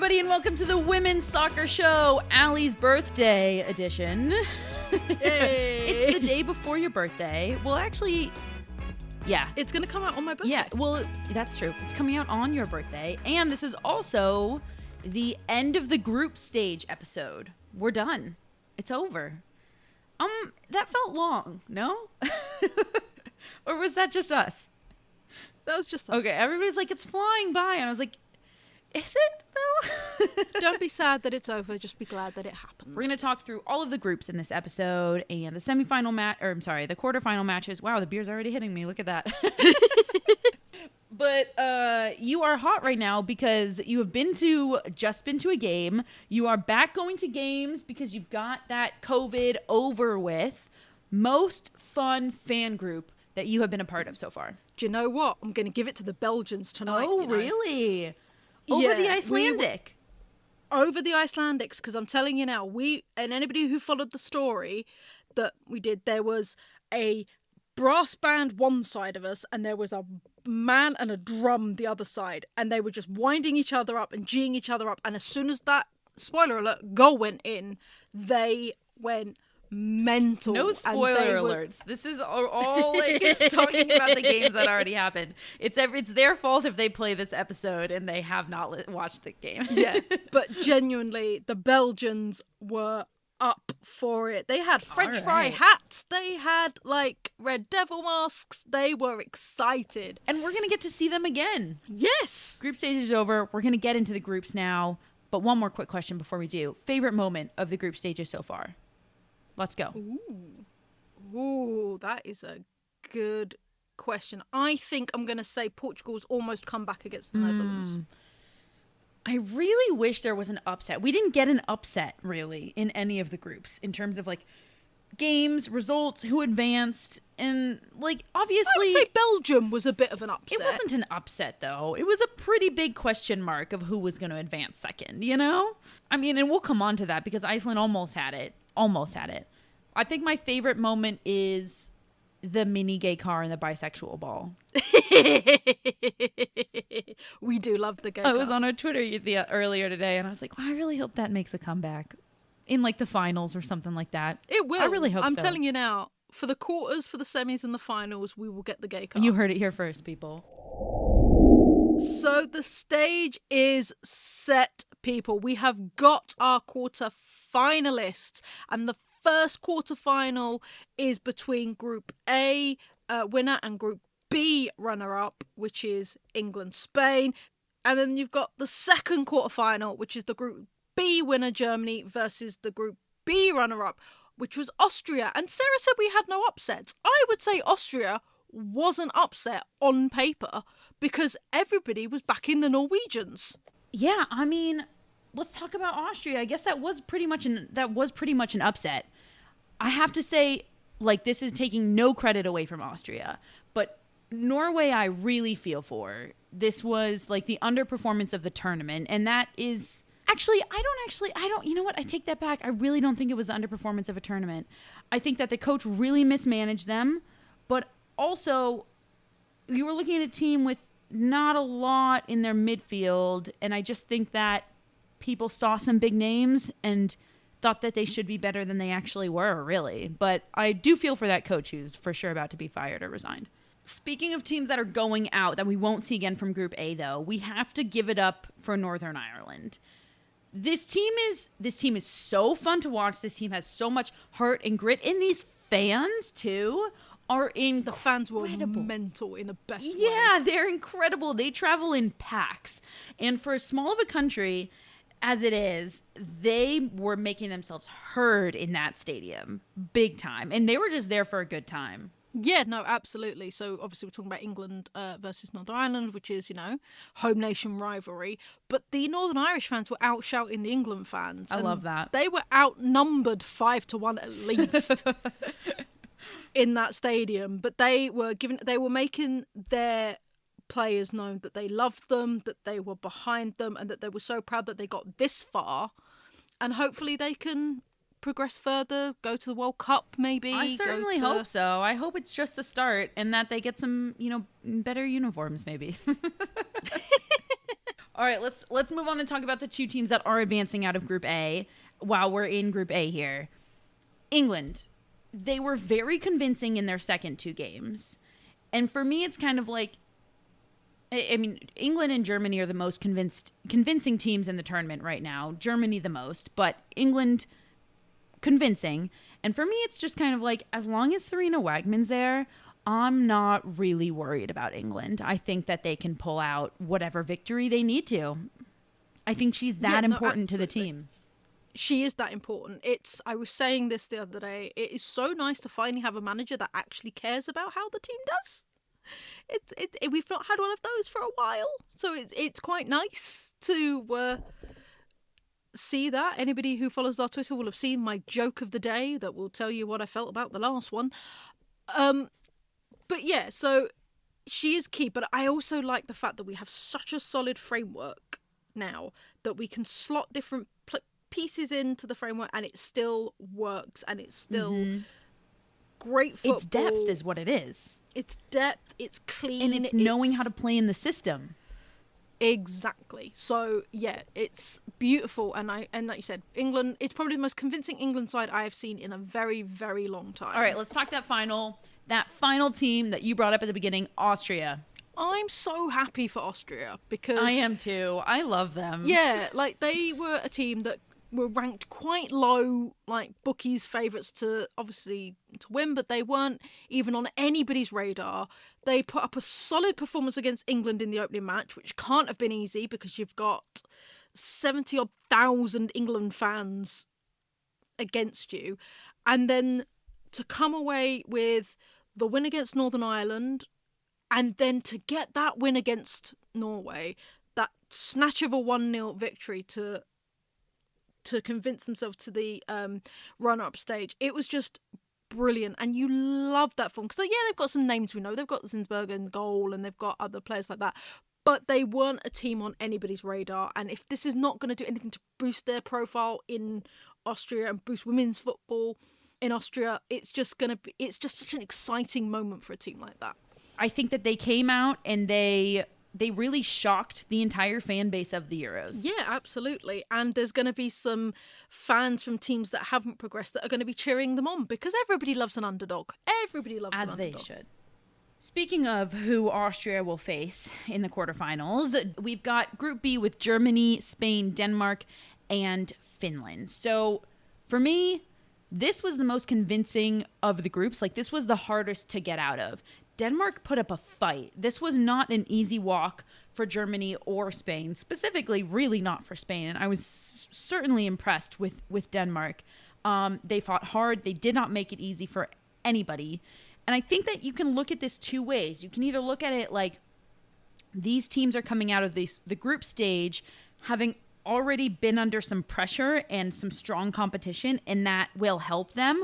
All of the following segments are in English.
everybody, and welcome to the Women's Soccer Show, Allie's birthday edition. It's the day before your birthday. Well, actually, yeah. It's going to come out on my birthday. Yeah, well, that's true. It's coming out on your birthday. And this is also the end of the group stage episode. We're done. It's over. That felt long, no? Or was that just us? That was just us. Okay, everybody's like, it's flying by. And I was like, is it though? Don't be sad that it's over. Just be glad that it happened. We're going to talk through all of the groups in this episode and the semifinal the quarterfinal matches. Wow, the beer's already hitting me. Look at that. But you are hot right now because you have just been to a game. You are back going to games because you've got that COVID over with. Most fun fan group that you have been a part of so far. Do you know what? I'm going to give it to the Belgians tonight. Oh, really? Over the Icelandic? Over the Icelandics, because I'm telling you now, and anybody who followed the story that we did, there was a brass band one side of us, and there was a man and a drum the other side, and they were just winding each other up and geeing each other up, and as soon as that, spoiler alert, goal went in, they went mental. No spoiler alerts. This is all like talking about the games that already happened. It's their fault if they play this episode and they have not watched the game. Yeah, but genuinely, the Belgians were up for it. They had French fry hats. They had like Red Devil masks. They were excited. And we're going to get to see them again. Yes. Group stage is over. We're going to get into the groups now. But one more quick question before we do. Favorite moment of the group stages so far? Let's go. Ooh, that is a good question. I think I'm going to say Portugal's almost come back against the Netherlands. I really wish there was an upset. We didn't get an upset, really, in any of the groups in terms of, like, games, results, who advanced, and, like, obviously... I would say Belgium was a bit of an upset. It wasn't an upset, though. It was a pretty big question mark of who was going to advance second, you know? I mean, and we'll come on to that because Iceland almost had it. I think my favorite moment is the mini gay car and the bisexual ball. We do love the gay car. I was on our Twitter earlier today and I was like, well, I really hope that makes a comeback in like the finals or something like that. It will. I really hope so. I'm telling you now, for the quarters, for the semis and the finals, we will get the gay car. You heard it here first, people. So the stage is set, people. We have got our quarter finalists, and the first quarterfinal is between Group A winner and Group B runner-up, which is England-Spain. And then you've got the second quarterfinal, which is the Group B winner, Germany, versus the Group B runner-up, which was Austria. And Sarah said we had no upsets. I would say Austria was an upset on paper because everybody was backing the Norwegians. Yeah, I mean, let's talk about Austria. I guess that was pretty much an upset. I have to say, like, this is taking no credit away from Austria, but Norway I really feel for. This was like the underperformance of the tournament, and that is I don't, you know what? I take that back. I really don't think it was the underperformance of a tournament. I think that the coach really mismanaged them, but also you were looking at a team with not a lot in their midfield, and I just think that people saw some big names and thought that they should be better than they actually were, really. But I do feel for that coach who's for sure about to be fired or resigned. Speaking of teams that are going out that we won't see again from Group A, though, we have to give it up for Northern Ireland. This team is so fun to watch. This team has so much heart and grit. And these fans, too, are incredible. The fans were mental in the best way. Yeah, they're incredible. They travel in packs. And for as small of a country as it is, they were making themselves heard in that stadium big time. And they were just there for a good time. Yeah, no, absolutely. So obviously we're talking about England versus Northern Ireland, which is, home nation rivalry. But the Northern Irish fans were out shouting the England fans. I love that. They were outnumbered 5-1 at least in that stadium. But they were making their players know that they loved them, that they were behind them, and that they were so proud that they got this far. And hopefully they can progress further, go to the World Cup maybe. I certainly hope so. I hope it's just the start and that they get some, better uniforms maybe. All right, let's move on and talk about the two teams that are advancing out of Group A while we're in Group A here. England. They were very convincing in their second two games. And for me, it's kind of like, I mean, England and Germany are the most convincing teams in the tournament right now. Germany the most, but England convincing. And for me, it's just kind of like, as long as Serena Wagman's there, I'm not really worried about England. I think that they can pull out whatever victory they need to. I think she's that important to the team. She is that important. I was saying this the other day. It is so nice to finally have a manager that actually cares about how the team does. We've not had one of those for a while, so it's quite nice to see that. Anybody who follows our Twitter will have seen my joke of the day that will tell you what I felt about the last one. But yeah, so she is key. But I also like the fact that we have such a solid framework now that we can slot different pieces into the framework and it still works and it's still great football. It's depth is what it is. It's depth, it's clean. And it's knowing how to play in the system. Exactly. So, yeah, it's beautiful. And like you said, England, it's probably the most convincing England side I have seen in a very, very long time. All right, let's talk that final team that you brought up at the beginning, Austria. I'm so happy for Austria because... I am too. I love them. Yeah, like they were a team that were ranked quite low, like bookies' favourites to win, but they weren't even on anybody's radar. They put up a solid performance against England in the opening match, which can't have been easy because you've got 70-odd thousand England fans against you. And then to come away with the win against Northern Ireland and then to get that win against Norway, that snatch of a 1-0 victory to convince themselves to the run-up stage. It was just brilliant, and you love that form because they've got some names we know. They've got Zinsberger in goal, and they've got other players like that. But they weren't a team on anybody's radar. And if this is not going to do anything to boost their profile in Austria and boost women's football in Austria, it's just such an exciting moment for a team like that. I think that they came out and they really shocked the entire fan base of the Euros. Yeah, absolutely. And there's going to be some fans from teams that haven't progressed that are going to be cheering them on because everybody loves an underdog. Everybody loves an underdog. As they should. Speaking of who Austria will face in the quarterfinals, we've got Group B with Germany, Spain, Denmark, and Finland. So for me, this was the most convincing of the groups. Like, this was the hardest to get out of. Denmark put up a fight. This was not an easy walk for Germany or Spain, specifically really not for Spain. And I was certainly impressed with Denmark. They fought hard. They did not make it easy for anybody. And I think that you can look at this two ways. You can either look at it like these teams are coming out of the group stage having already been under some pressure and some strong competition, and that will help them.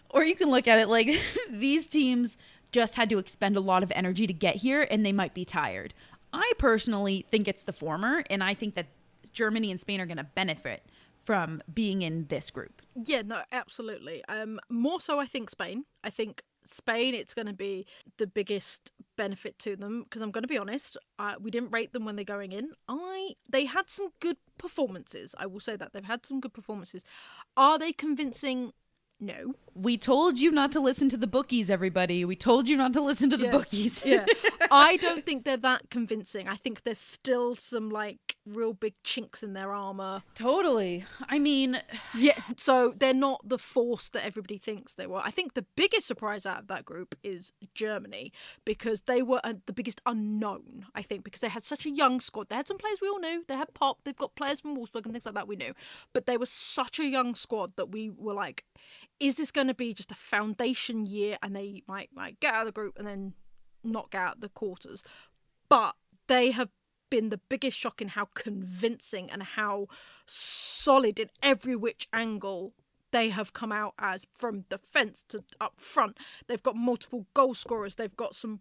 Or you can look at it like these teams just had to expend a lot of energy to get here and they might be tired. I personally think it's the former, and I think that Germany and Spain are going to benefit from being in this group. Yeah, no, absolutely. More so, I think Spain. I think Spain, it's going to be the biggest benefit to them because I'm going to be honest, we didn't rate them when they're going in. They had some good performances. I will say that they've had some good performances. Are they convincing? No. We told you not to listen to the bookies, everybody. We told you not to listen to the bookies. Yeah. I don't think they're that convincing. I think there's still some, like, real big chinks in their armour. Totally. I mean... Yeah, so they're not the force that everybody thinks they were. I think the biggest surprise out of that group is Germany, because they were the biggest unknown, I think, because they had such a young squad. They had some players we all knew. They had Pop. They've got players from Wolfsburg and things like that we knew. But they were such a young squad that we were like... Is this going to be just a foundation year and they might get out of the group and then not get out of the quarters? But they have been the biggest shock in how convincing and how solid in every which angle they have come out as, from defence to up front. They've got multiple goal scorers. They've got some,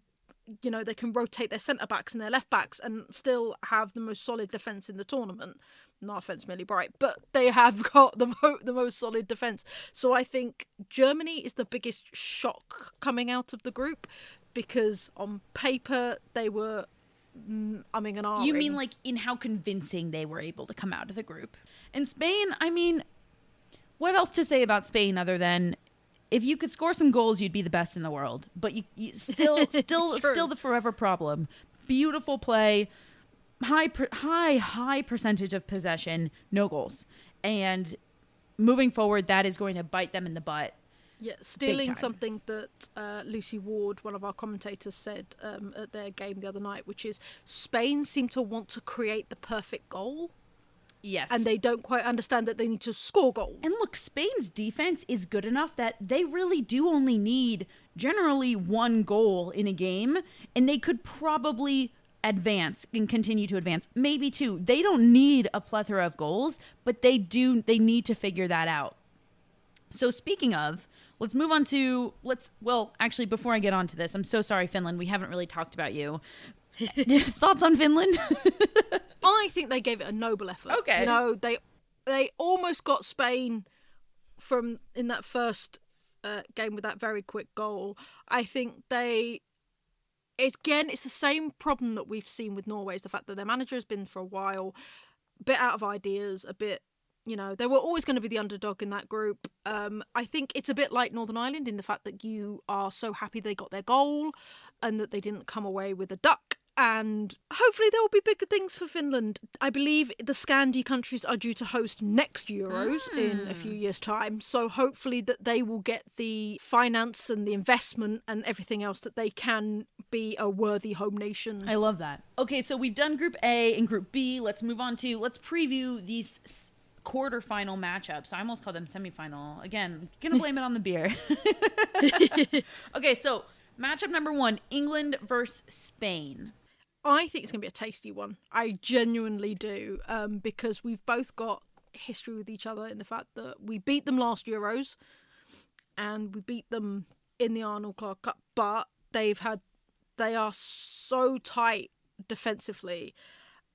they can rotate their centre-backs and their left-backs and still have the most solid defence in the tournament. No offence, Millie Bright, but they have got the most solid defence. So I think Germany is the biggest shock coming out of the group because on paper they were umming and ahhing. You mean like in how convincing they were able to come out of the group? And Spain, I mean, what else to say about Spain other than if you could score some goals, you'd be the best in the world. But you still the forever problem. Beautiful play, high percentage of possession, no goals. And moving forward, that is going to bite them in the butt. Yeah, stealing something that Lucy Ward, one of our commentators, said at their game the other night, which is Spain seem to want to create the perfect goal. Yes. And they don't quite understand that they need to score goals. And look, Spain's defense is good enough that they really do only need generally one goal in a game, and they could probably advance and continue to advance. Maybe two. They don't need a plethora of goals, but they need to figure that out. So speaking of, let's move on to, actually, before I get on to this, I'm so sorry, Finland. We haven't really talked about you. Thoughts on Finland? I think they gave it a noble effort. Okay. You know, they almost got Spain in that first game with that very quick goal. I think it's the same problem that we've seen with Norway, is the fact that their manager has been for a while, a bit out of ideas, a bit, you know, they were always going to be the underdog in that group. I think it's a bit like Northern Ireland in the fact that you are so happy they got their goal and that they didn't come away with a duck. And hopefully there will be bigger things for Finland. I believe the Scandi countries are due to host next Euros in a few years' time. So hopefully that they will get the finance and the investment and everything else that they can be a worthy home nation. I love that. Okay, so we've done Group A and Group B. Let's preview these quarterfinal matchups. I almost called them semifinal. Again, gonna blame it on the beer. Okay, so matchup number 1, England versus Spain. I think it's going to be a tasty one. I genuinely do, because we've both got history with each other in the fact that we beat them last Euros and we beat them in the Arnold Clark Cup, but they are so tight defensively.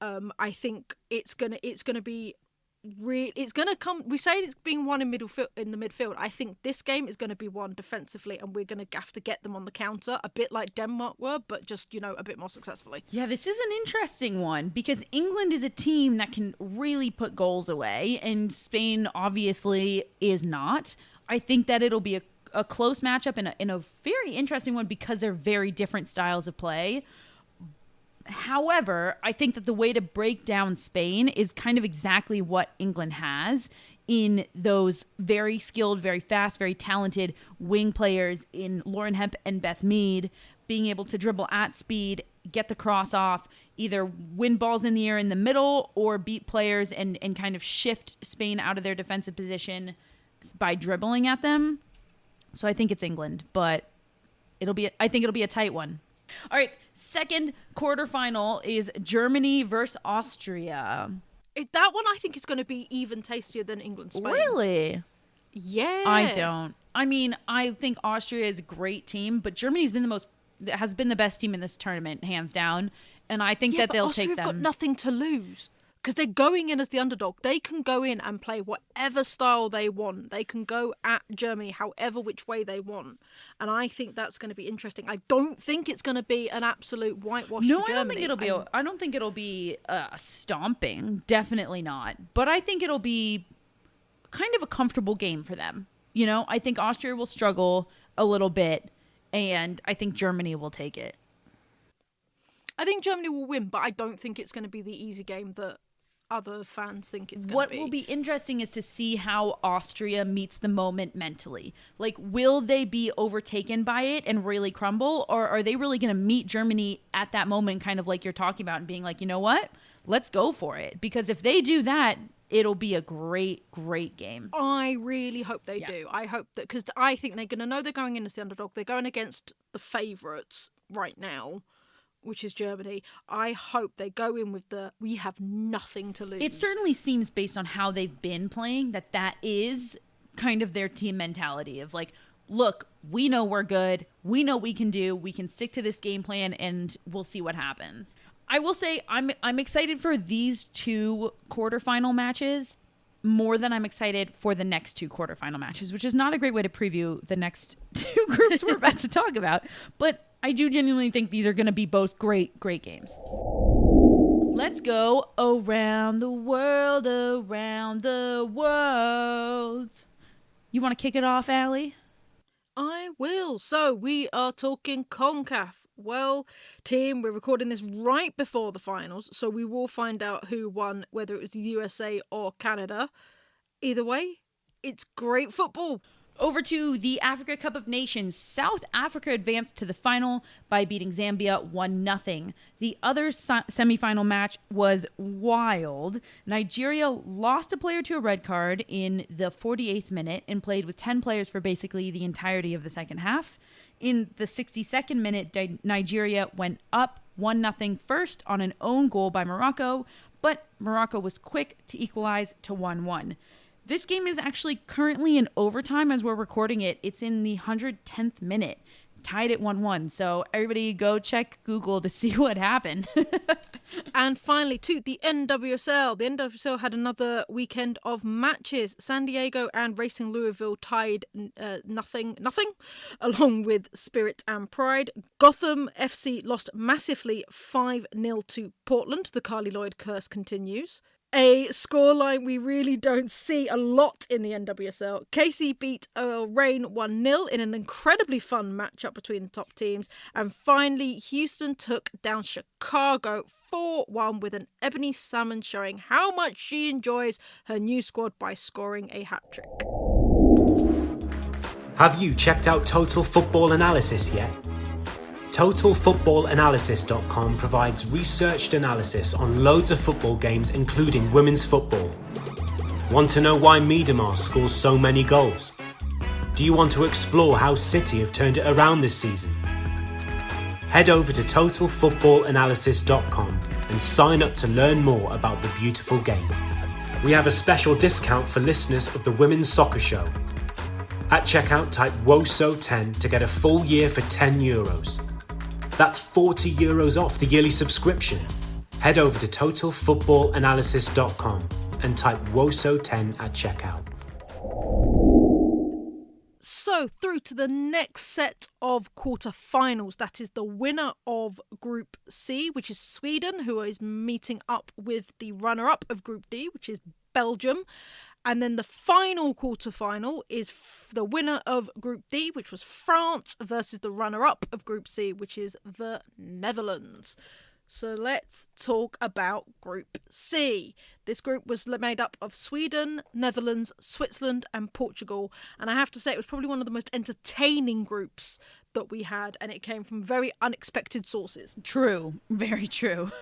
I think it's gonna be it's going to come. We say it's being won in the midfield. I think this game is going to be won defensively, and we're going to have to get them on the counter, a bit like Denmark were, but just, you know, a bit more successfully. Yeah, this is an interesting one because England is a team that can really put goals away, and Spain obviously is not. I think that it'll be a close matchup and a very interesting one because they're very different styles of play. However, I think that the way to break down Spain is kind of exactly what England has in those very skilled, very fast, very talented wing players in Lauren Hemp and Beth Mead, being able to dribble at speed, get the cross off, either win balls in the air in the middle or beat players and kind of shift Spain out of their defensive position by dribbling at them. So I think it's England, but I think it'll be a tight one. All right, second quarterfinal is Germany versus Austria. That one I think is going to be even tastier than England-Spain. Really? Yeah. I don't. I mean, I think Austria is a great team, but Germany's been has been the best team in this tournament, hands down. And I think that they'll Austria take them. Have got nothing to lose because they're going in as the underdog. They can go in and play whatever style they want. They can go at Germany however which way they want. And I think that's going to be interesting. I don't think it's going to be an absolute whitewash for Germany. I don't think it'll be a stomping. Definitely not. But I think it'll be kind of a comfortable game for them. You know, I think Austria will struggle a little bit, and I think Germany will take it. I think Germany will win, but I don't think it's going to be the easy game that other fans think it's going to be. What will be interesting is to see how Austria meets the moment mentally. Like, will they be overtaken by it and really crumble? Or are they really going to meet Germany at that moment, kind of like you're talking about, and being like, you know what? Let's go for it. Because if they do that, it'll be a great, great game. I really hope they do. I hope that, because I think they're going to know they're going in as the underdog. They're going against the favourites right now, which is Germany. I hope they go in with we have nothing to lose. It certainly seems, based on how they've been playing, that is kind of their team mentality of like, look, we know we're good. We know we can stick to this game plan, and we'll see what happens. I will say I'm excited for these two quarterfinal matches more than I'm excited for the next two quarterfinal matches, which is not a great way to preview the next two groups we're about to talk about. But I do genuinely think these are going to be both great games. Let's go around the world, around the world. You want to kick it off, Allie? I will. So we are talking CONCACAF. Well, team, we're recording this right before the finals, so we will find out who won, whether it was the USA or Canada. Either way, it's great football. Over to the Africa Cup of Nations. South Africa advanced to the final by beating Zambia 1-0. The other semifinal match was wild. Nigeria lost a player to a red card in the 48th minute and played with 10 players for basically the entirety of the second half. In the 62nd minute, Nigeria went up 1-0 first on an own goal by Morocco, but Morocco was quick to equalize to 1-1. This game is actually currently in overtime as we're recording it. It's in the 110th minute, tied at 1-1. So everybody go check Google to see what happened. And finally, to the NWSL. The NWSL had another weekend of matches. San Diego and Racing Louisville tied nothing, along with Spirit and Pride. Gotham FC lost massively 5-0 to Portland. The Carly Lloyd curse continues. A scoreline we really don't see a lot in the NWSL. KC beat Reign 1-0 in an incredibly fun matchup between the top teams. And finally, Houston took down Chicago 4-1 with an Ebony Salmon showing how much she enjoys her new squad by scoring a hat-trick. Have you checked out Total Football Analysis yet? TotalFootballAnalysis.com provides researched analysis on loads of football games, including women's football. Want to know why Miedemar scores so many goals? Do you want to explore how City have turned it around this season? Head over to TotalFootballAnalysis.com and sign up to learn more about the beautiful game. We have a special discount for listeners of the Women's Soccer Show. At checkout, type WOSO10 to get a full year for €10. That's €40 off the yearly subscription. Head over to TotalFootballAnalysis.com and type WOSO10 at checkout. So through to the next set of quarterfinals. That is the winner of Group C, which is Sweden, who is meeting up with the runner-up of Group D, which is Belgium. And then the final quarterfinal is the winner of Group D, which was France, versus the runner-up of Group C, which is the Netherlands. So let's talk about Group C. This group was made up of Sweden, Netherlands, Switzerland and Portugal. And I have to say it was probably one of the most entertaining groups that we had, and it came from very unexpected sources. True. Very true.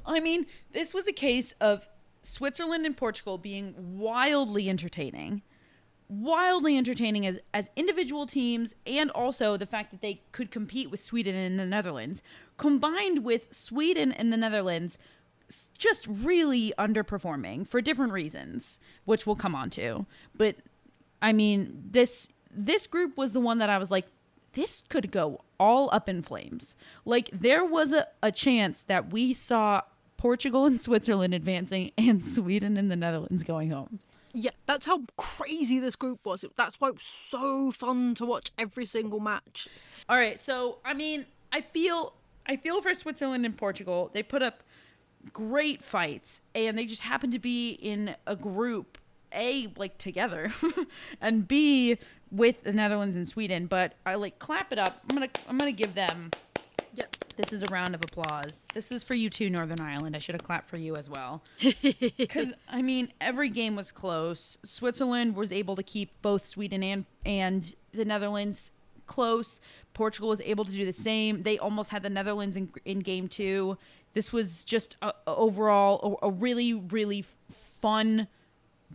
I mean, this was a case of Switzerland and Portugal being wildly entertaining as individual teams, and also the fact that they could compete with Sweden and the Netherlands, combined with Sweden and the Netherlands just really underperforming for different reasons, which we'll come on to. But I mean, this group was the one that I was like, this could go all up in flames. Like, there was a chance that we saw Portugal and Switzerland advancing and Sweden and the Netherlands going home. Yeah, that's how crazy this group was. That's why it was so fun to watch every single match. All right, so I mean, I feel for Switzerland and Portugal. They put up great fights, and they just happened to be in a group, A, like together, and B, with the Netherlands and Sweden. But I clap it up. I'm gonna give them. Yep. This is a round of applause. This is for you too, Northern Ireland. I should have clapped for you as well. Because, I mean, every game was close. Switzerland was able to keep both Sweden and the Netherlands close. Portugal was able to do the same. They almost had the Netherlands in game 2. This was just overall a really, really fun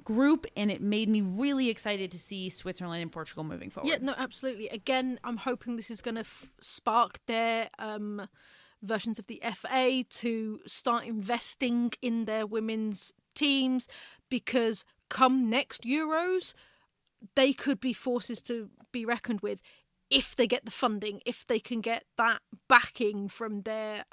group, and it made me really excited to see Switzerland and Portugal moving forward. Yeah, no, absolutely. Again, I'm hoping this is going to spark their versions of the FA to start investing in their women's teams, because come next Euros, they could be forces to be reckoned with if they get the funding, if they can get that backing from their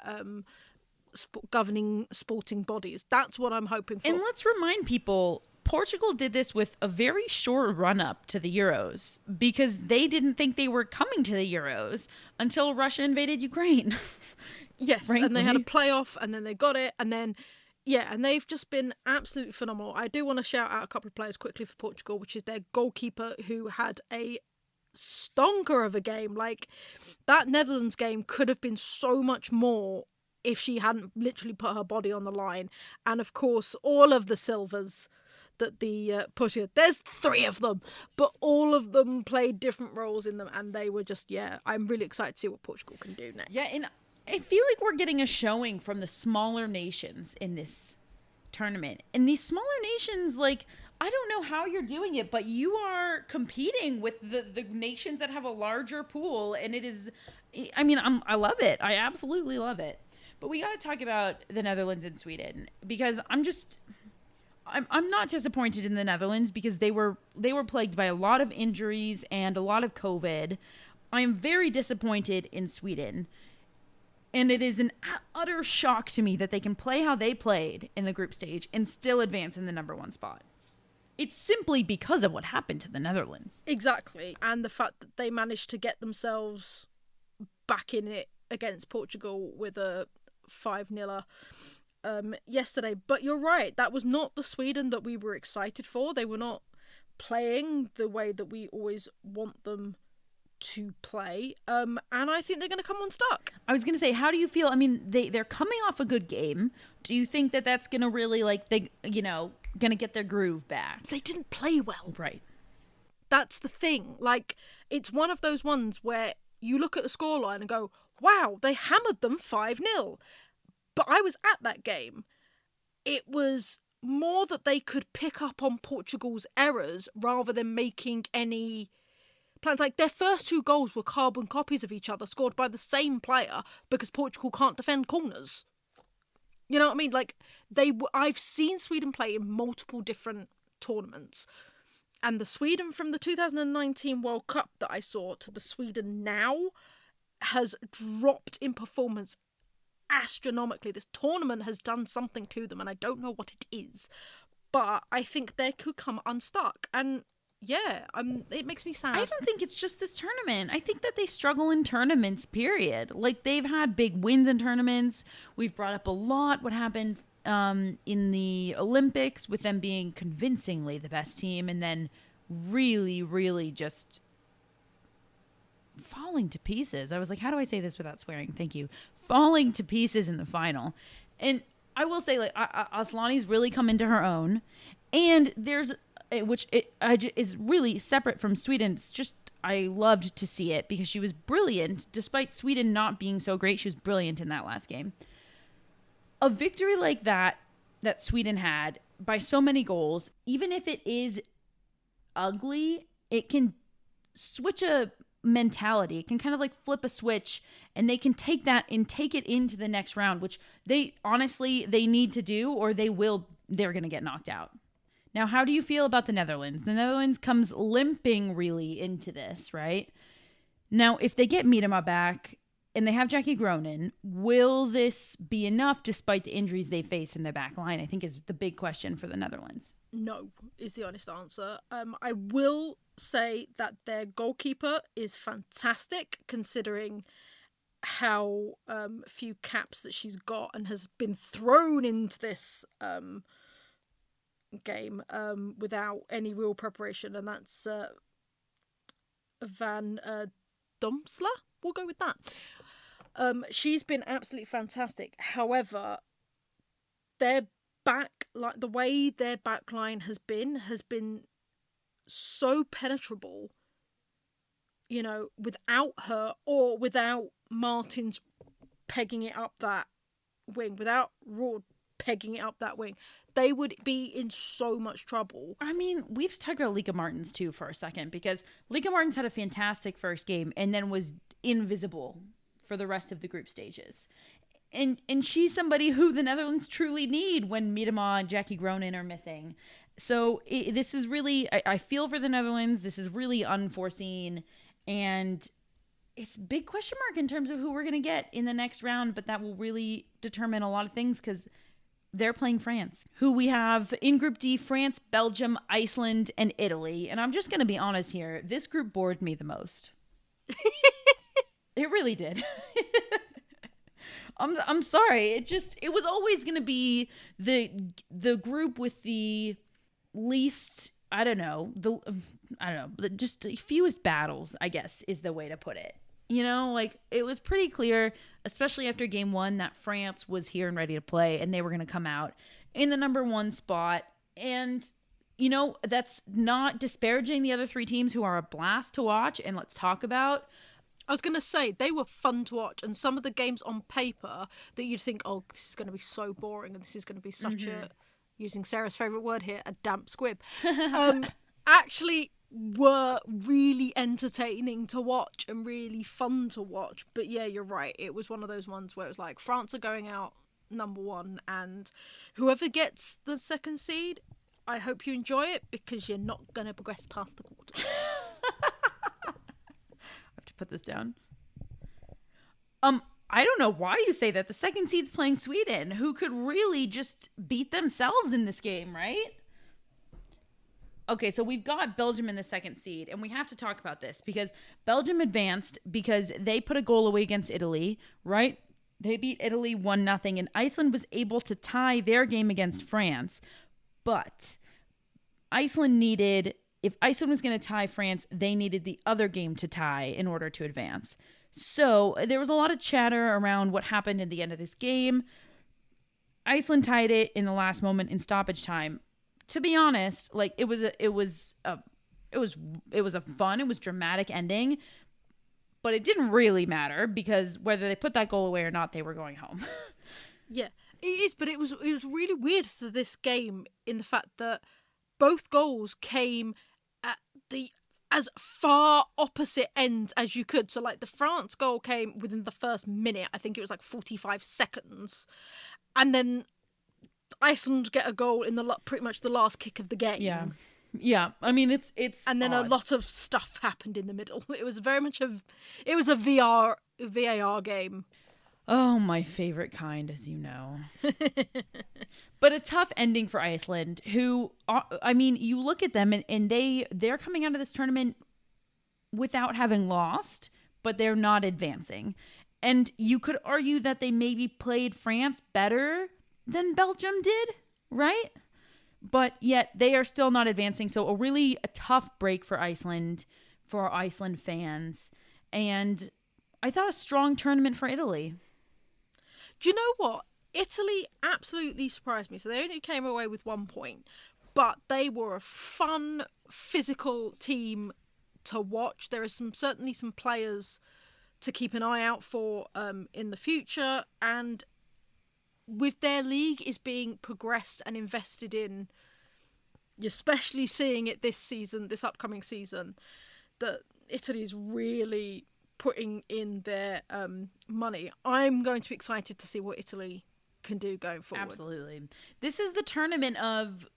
governing sporting bodies. That's what I'm hoping for. And let's remind people, Portugal did this with a very short run up to the Euros because they didn't think they were coming to the Euros until Russia invaded Ukraine. Yes, Frankly. and they had a playoff, and then they got it, and then, yeah, and they've just been absolutely phenomenal. I do want to shout out a couple of players quickly for Portugal, which is their goalkeeper, who had a stonker of a game. Like, that Netherlands game could have been so much more if she hadn't literally put her body on the line. And, of course, all of the silvers that the Portugal, there's 3 of them, but all of them played different roles in them, and they were just, yeah, I'm really excited to see what Portugal can do next. Yeah, and I feel like we're getting a showing from the smaller nations in this tournament. And these smaller nations, like, I don't know how you're doing it, but you are competing with the nations that have a larger pool. And it is, I mean, I love it. I absolutely love it. But we got to talk about the Netherlands and Sweden, because I'm not disappointed in the Netherlands because they were plagued by a lot of injuries and a lot of COVID. I am very disappointed in Sweden. And it is an utter shock to me that they can play how they played in the group stage and still advance in the number 1 spot. It's simply because of what happened to the Netherlands. Exactly. And the fact that they managed to get themselves back in it against Portugal with a 5-0 yesterday. But you're right, that was not the Sweden that we were excited for. They were not playing the way that we always want them to play, and I think they're going to come unstuck. I was going to say, how do you feel? I mean, they're coming off a good game. Do you think that that's going to really, like, they, going to get their groove back? They didn't play well. Right. That's the thing. Like, it's one of those ones where you look at the scoreline and go, wow, they hammered them 5-0. But I was at that game. It was more that they could pick up on Portugal's errors rather than making any plans. Like, their first 2 goals were carbon copies of each other, scored by the same player, because Portugal can't defend corners. You know what I mean? Like, I've seen Sweden play in multiple different tournaments, and the Sweden from the 2019 World Cup that I saw to the Sweden now has dropped in performance astronomically. This tournament has done something to them, and I don't know what it is, but I think they could come unstuck. And yeah, it makes me sad. I don't think it's just this tournament. I think that they struggle in tournaments, period. Like, they've had big wins in tournaments. We've brought up a lot what happened in the Olympics with them being convincingly the best team and then really, really just falling to pieces. I was like, how do I say this without swearing? Thank you. Falling to pieces in the final. And I will say, like, Aslani's really come into her own. And there's... is really separate from Sweden. It's just, I loved to see it because she was brilliant. Despite Sweden not being so great, she was brilliant in that last game. A victory like that Sweden had by so many goals, even if it is ugly, it can switch a mentality. It can kind of like flip a switch, and they can take that and take it into the next round, which they need to do, or they're going to get knocked out. Now, how do you feel about the Netherlands? The Netherlands comes limping really into this, right? Now, if they get Miedema back and they have Jackie Groenen, will this be enough despite the injuries they faced in their back line? I think is the big question for the Netherlands. No, is the honest answer. I will say that their goalkeeper is fantastic, considering how few caps that she's got and has been thrown into this game without any real preparation, and that's Van Domsla. We'll go with that. She's been absolutely fantastic. However, the way their back line has been so penetrable, without her, or without Martins pegging it up that wing, without Roord pegging it up that wing, they would be in so much trouble. I mean, we've talked about Lieke Martens too for a second, because Lieke Martens had a fantastic first game and then was invisible for the rest of the group stages. And she's somebody who the Netherlands truly need when Miedema and Jackie Groenen are missing. So this is really, I feel for the Netherlands. This is really unforeseen. And it's a big question mark in terms of who we're going to get in the next round. But that will really determine a lot of things, because they're playing France, who we have in Group D: France, Belgium, Iceland, and Italy. And I'm just going to be honest here. This group bored me the most. It really did. I'm sorry. It was always going to be the group with the least, just the fewest battles, I guess, is the way to put it. You know, like, it was pretty clear, especially after game 1, that France was here and ready to play, and they were going to come out in the number 1 spot. And, you know, that's not disparaging the other 3 teams, who are a blast to watch and let's talk about. I was going to say, they were fun to watch, and some of the games on paper that you'd think, oh, this is going to be so boring, and this is going to be such a, using Sarah's favourite word here, a damp squib, actually were really entertaining to watch and really fun to watch. But yeah, you're right. It was one of those ones where it was like, France are going out number 1, and whoever gets the 2nd seed, I hope you enjoy it, because you're not going to progress past the quarter. To put this down. I don't know why you say that. The 2nd seed's playing Sweden, who could really just beat themselves in this game, right? Okay, so we've got Belgium in the 2nd seed, and we have to talk about this because Belgium advanced because they put a goal away against Italy, right? They beat Italy 1-0, and Iceland was able to tie their game against France. But Iceland needed, if Iceland was going to tie France, they needed the other game to tie in order to advance. So there was a lot of chatter around what happened at the end of this game. Iceland tied it in the last moment in stoppage time. To be honest, like, it was a fun, it was dramatic ending, but it didn't really matter because whether they put that goal away or not, they were going home. Yeah, it is, but it was really weird for this game in the fact that both goals came at the as far opposite ends as you could. So, like, the France goal came within the first minute. I think it was like 45 seconds, and then Iceland get a goal in pretty much the last kick of the game. Yeah. I mean, it's and then odd. A lot of stuff happened in the middle. It was very much it was a VAR game. Oh, my favorite kind, as you know. But a tough ending for Iceland, who, I mean, you look at them and they're coming out of this tournament without having lost, but they're not advancing. And you could argue that they maybe played France better than Belgium did, right? But yet they are still not advancing. So a tough break for Iceland, for our Iceland fans. And I thought a strong tournament for Italy. Do you know what? Italy absolutely surprised me. So they only came away with 1 point, but they were a fun, physical team to watch. There are certainly some players to keep an eye out for in the future, and with their league is being progressed and invested in, especially seeing it this upcoming season, that Italy is really putting in their money. I'm going to be excited to see what Italy can do going forward. Absolutely. This is the tournament of,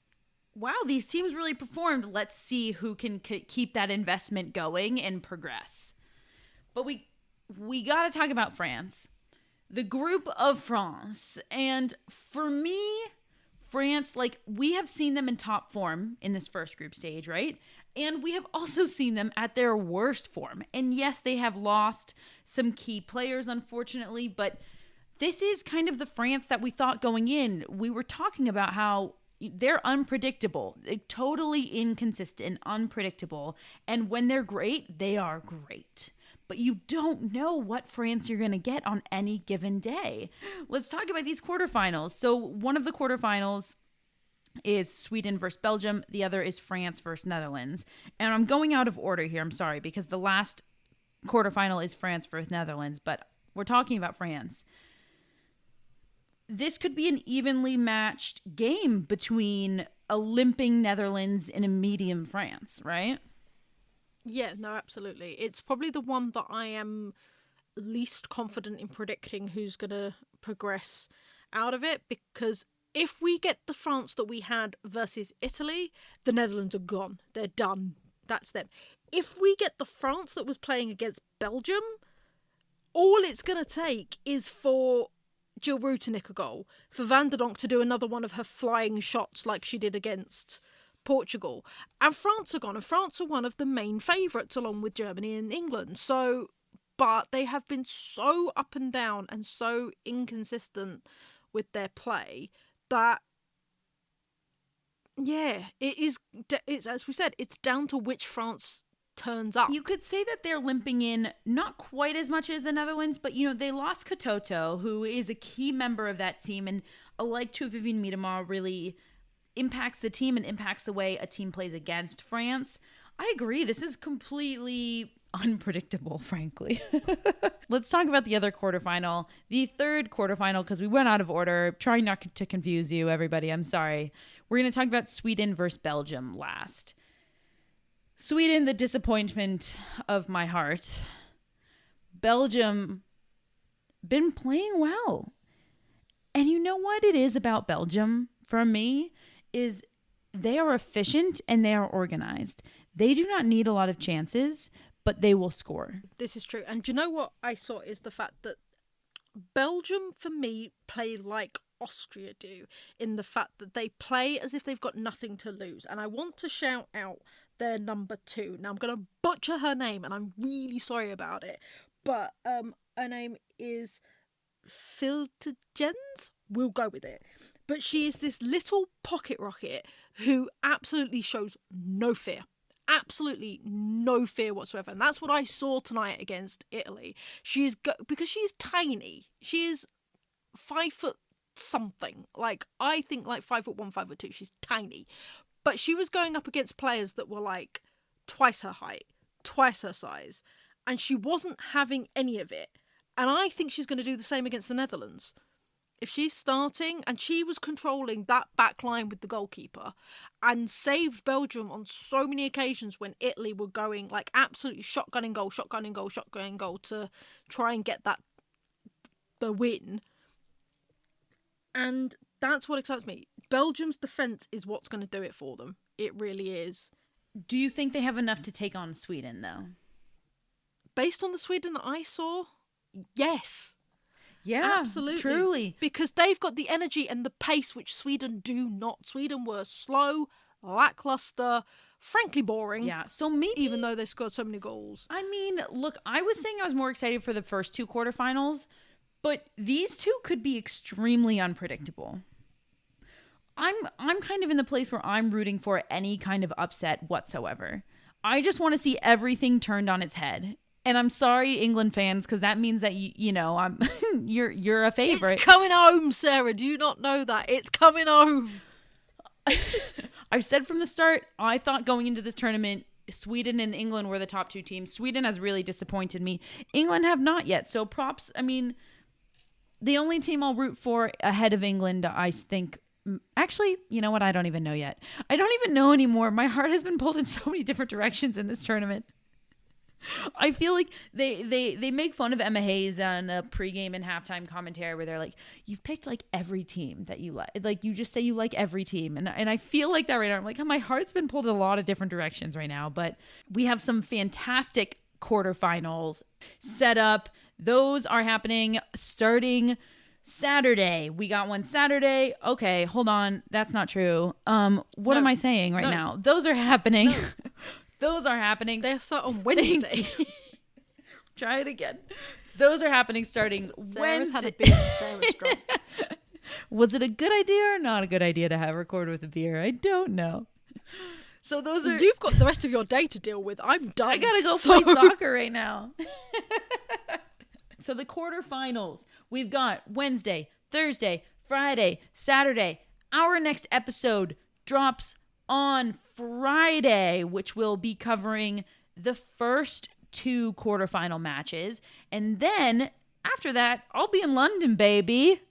wow, these teams really performed. Let's see who can keep that investment going and progress. But we got to talk about France. The group of France. And for me, France, like, we have seen them in top form in this first group stage, right? And we have also seen them at their worst form. And yes, they have lost some key players, unfortunately, but this is kind of the France that we thought going in. We were talking about how they're unpredictable, totally inconsistent, unpredictable. And when they're great, they are great. But you don't know what France you're going to get on any given day. Let's talk about these quarterfinals. So one of the quarterfinals is Sweden versus Belgium. The other is France versus Netherlands. And I'm going out of order here. I'm sorry, because the last quarterfinal is France versus Netherlands, but we're talking about France. This could be an evenly matched game between a limping Netherlands and a medium France, right? Yeah, no, absolutely. It's probably the one that I am least confident in predicting who's going to progress out of it, because if we get the France that we had versus Italy, the Netherlands are gone. They're done. That's them. If we get the France that was playing against Belgium, all it's going to take is for Jill Roux to nick a goal, for Van der Donk to do another one of her flying shots like she did against Portugal. And France are gone, and France are one of the main favourites along with Germany and England. So, but they have been so up and down and so inconsistent with their play that, yeah, it's as we said, it's down to which France turns up. You could say that they're limping in not quite as much as the Netherlands, but they lost Katoto, who is a key member of that team, and like to Vivian Miedema really impacts the team and impacts the way a team plays against France. I agree. This is completely unpredictable, frankly. Let's talk about the other quarterfinal, the third quarterfinal, because we went out of order. Trying not to confuse you, everybody. I'm sorry. We're going to talk about Sweden versus Belgium last. Sweden, the disappointment of my heart. Belgium, been playing well. And you know what it is about Belgium, for me, is they are efficient and they are organized. They do not need a lot of chances, but they will score. This is true. And do you know what I saw is the fact that Belgium, for me, play like Austria do, in the fact that they play as if they've got nothing to lose. And I want to shout out their number 2. Now, I'm going to butcher her name, and I'm really sorry about it. But her name is Filtergens. We'll go with it. But she is this little pocket rocket who absolutely shows no fear. Absolutely no fear whatsoever. And that's what I saw tonight against Italy. Because she is tiny. She is 5 foot something. Like, I think like 5'1", 5'2". She's tiny. But she was going up against players that were like twice her height, twice her size. And she wasn't having any of it. And I think she's going to do the same against the Netherlands. If she's starting, and she was controlling that back line with the goalkeeper and saved Belgium on so many occasions when Italy were going like absolutely shotgunning goal to try and get the win. And that's what excites me. Belgium's defence is what's going to do it for them. It really is. Do you think they have enough to take on Sweden, though? Based on the Sweden that I saw, yes. Yeah, absolutely. Truly. Because they've got the energy and the pace which Sweden do not. Sweden were slow, lackluster, frankly boring. Yeah, so maybe... even though they scored so many goals. I mean, look, I was saying I was more excited for the first 2 quarterfinals, but these 2 could be extremely unpredictable. I'm kind of in the place where I'm rooting for any kind of upset whatsoever. I just want to see everything turned on its head. And I'm sorry, England fans, because that means that I'm you're a favorite. It's coming home, Sarah. Do you not know that? It's coming home. I've said from the start, I thought going into this tournament, Sweden and England were the top 2 teams. Sweden has really disappointed me. England have not yet. So props. I mean, the only team I'll root for ahead of England, I think. Actually, you know what? I don't even know yet. I don't even know anymore. My heart has been pulled in so many different directions in this tournament. I feel like they make fun of Emma Hayes on a pregame and halftime commentary where they're like, you've picked like every team that you like. Like you just say you like every team. And I feel like that right now. I'm like, my heart's been pulled in a lot of different directions right now. But we have some fantastic quarterfinals set up. Those are happening starting Saturday. We got one Saturday. Okay, hold on. That's not true. What am I saying right now? Those are happening. No. Those are happening. They start on Wednesday. Try it again. Those are happening starting Sarah's Wednesday. had a beer. Sarah's drunk. Was it a good idea or not a good idea to have record with a beer? I don't know. So those are... You've got the rest of your day to deal with. I'm done. I gotta go play soccer right now. So the quarterfinals. We've got Wednesday, Thursday, Friday, Saturday. Our next episode drops on Friday, which will be covering the first 2 quarterfinal matches. And then after that, I'll be in London, baby.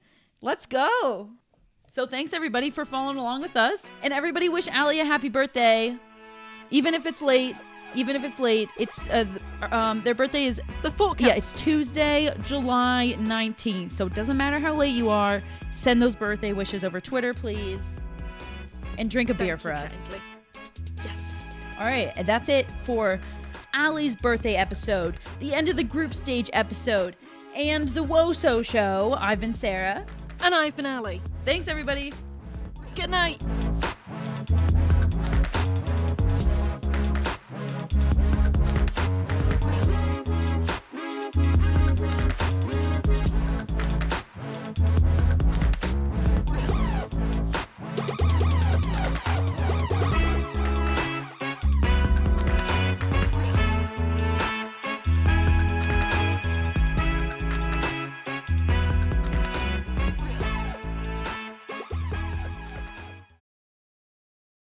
Let's go. So thanks everybody for following along with us. And everybody wish Allie a happy birthday. Even if it's late. It's their birthday is the forecast. Yeah, it's Tuesday, July 19th. So it doesn't matter how late you are. Send those birthday wishes over Twitter, please. And drink a beer for us. Kindly. Yes. All right, and that's it for Allie's birthday episode, the end of the group stage episode, and the WOSO Show. I've been Sarah. And I've been Allie. Thanks, everybody. Good night.